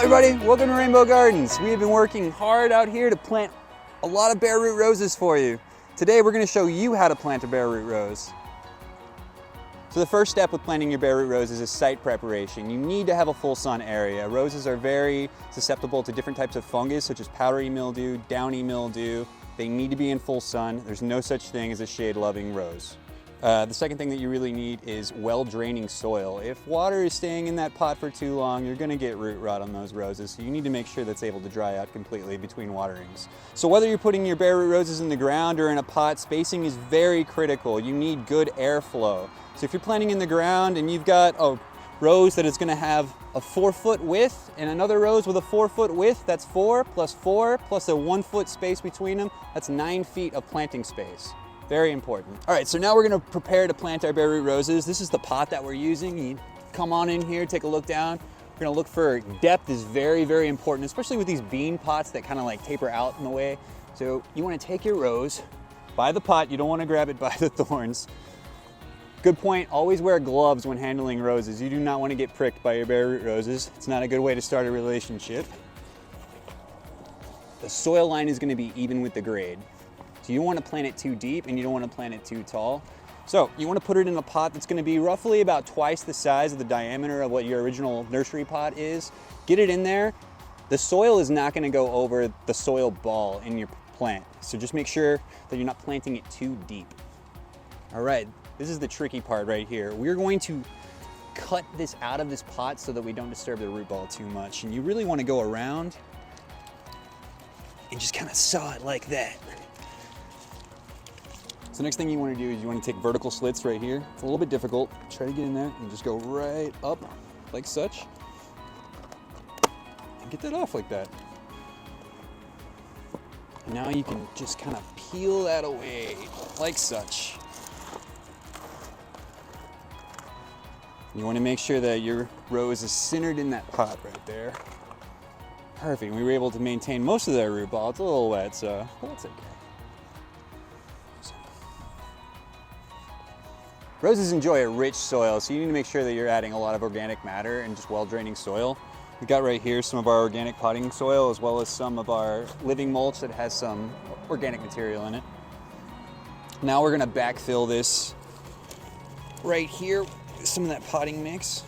everybody, welcome to Rainbow Gardens. We have been working hard out here to plant a lot of bare root roses for you. Today we're going to show you how to plant a bare root rose. So the first step with planting your bare root roses is site preparation. You need to have a full sun area. Roses are very susceptible to different types of fungus such as powdery mildew, downy mildew. They need to be in full sun. There's no such thing as a shade-loving rose. The second thing that you really need is well-draining soil. If water is staying in that pot for too long, you're gonna get root rot on those roses, so you need to make sure that's able to dry out completely between waterings. So whether you're putting your bare root roses in the ground or in a pot, spacing is very critical. You need good airflow. So if you're planting in the ground and you've got a rose that is gonna have a 4-foot width and another rose with a 4-foot width, that's 4 plus a 1-foot space between them, that's 9 feet of planting space. Very important. All right, so now we're gonna prepare to plant our bare root roses. This is the pot that we're using. You come on in here, take a look down. We're gonna look for depth is very, very important, especially with these bean pots that kind of like taper out in the way. So you wanna take your rose by the pot. You don't wanna grab it by the thorns. Good point, always wear gloves when handling roses. You do not wanna get pricked by your bare root roses. It's not a good way to start a relationship. The soil line is gonna be even with the grade. So you don't want to plant it too deep and you don't want to plant it too tall. So you want to put it in a pot that's going to be roughly about twice the size of the diameter of what your original nursery pot is. Get it in there. The soil is not going to go over the soil ball in your plant. So just make sure that you're not planting it too deep. All right, this is the tricky part right here. We're going to cut this out of this pot so that we don't disturb the root ball too much. And you really want to go around and just kind of saw it like that. So next thing you want to do is you want to take vertical slits right here. It's a little bit difficult. Try to get in there and just go right up like such. And get that off like that. And now you can just kind of peel that away like such. You want to make sure that your rose is centered in that pot right there. Perfect. We were able to maintain most of that root ball. It's a little wet, so that's okay. Roses enjoy a rich soil, so you need to make sure that you're adding a lot of organic matter and just well-draining soil. We've got right here some of our organic potting soil as well as some of our living mulch that has some organic material in it. Now we're gonna backfill this right here with some of that potting mix.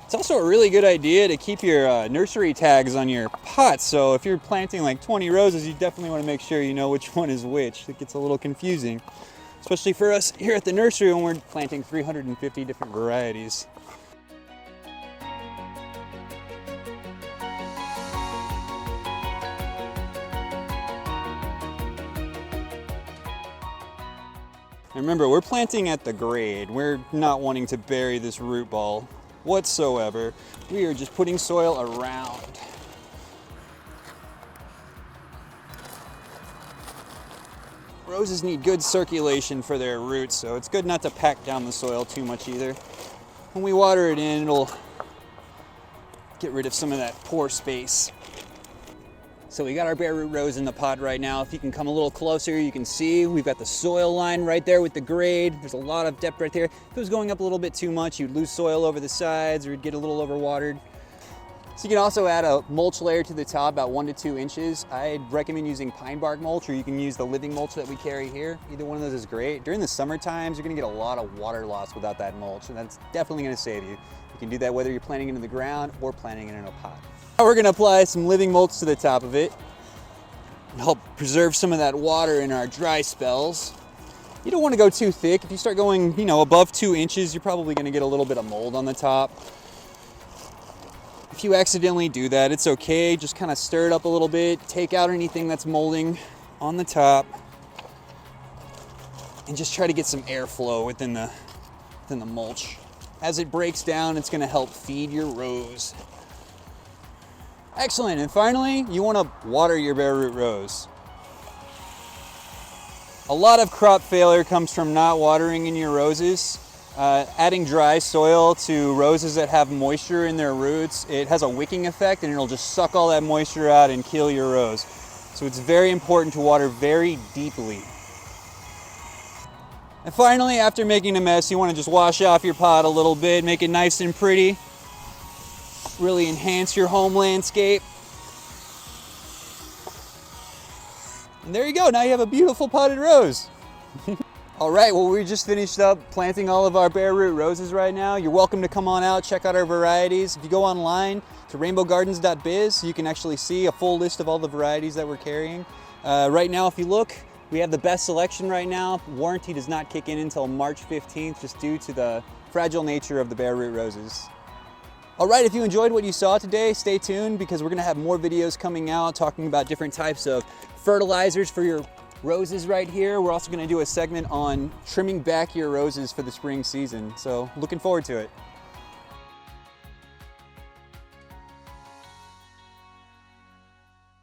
It's also a really good idea to keep your nursery tags on your pots. So if you're planting like 20 roses, you definitely want to make sure you know which one is which. It gets a little confusing, especially for us here at the nursery when we're planting 350 different varieties. And remember, we're planting at the grade. We're not wanting to bury this root ball whatsoever. We are just putting soil around. Roses need good circulation for their roots, so it's good not to pack down the soil too much either. When we water it in, it'll get rid of some of that pore space. So we got our bare root rose in the pot right now. If you can come a little closer, you can see we've got the soil line right there with the grade. There's a lot of depth right there. If it was going up a little bit too much, you'd lose soil over the sides or you'd get a little overwatered. So you can also add a mulch layer to the top, about 1 to 2 inches. I'd recommend using pine bark mulch, or you can use the living mulch that we carry here. Either one of those is great. During the summer times, you're gonna get a lot of water loss without that mulch, and that's definitely gonna save you. You can do that whether you're planting it in the ground or planting it in a pot. Now we're gonna apply some living mulch to the top of it and help preserve some of that water in our dry spells. You don't wanna go too thick. If you start going, above 2 inches, you're probably gonna get a little bit of mold on the top. If you accidentally do that, it's okay. Just kind of stir it up a little bit, take out anything that's molding on the top, and just try to get some airflow within the mulch. As it breaks down, it's gonna help feed your rose. Excellent, and finally, you wanna water your bare root rose. A lot of crop failure comes from not watering in your roses. Adding dry soil to roses that have moisture in their roots, it has a wicking effect and it'll just suck all that moisture out and kill your rose. So it's very important to water very deeply. And finally, after making a mess, you want to just wash off your pot a little bit, make it nice and pretty. really enhance your home landscape. And there you go, now you have a beautiful potted rose. All right, well, we just finished up planting all of our bare root roses right now. You're welcome to come on out, check out our varieties. If you go online to rainbowgardens.biz, you can actually see a full list of all the varieties that we're carrying. Right now, if you look, we have the best selection right now. Warranty does not kick in until March 15th, just due to the fragile nature of the bare root roses. All right, if you enjoyed what you saw today, stay tuned because we're gonna have more videos coming out talking about different types of fertilizers for your roses right here. We're also gonna do a segment on trimming back your roses for the spring season. So looking forward to it.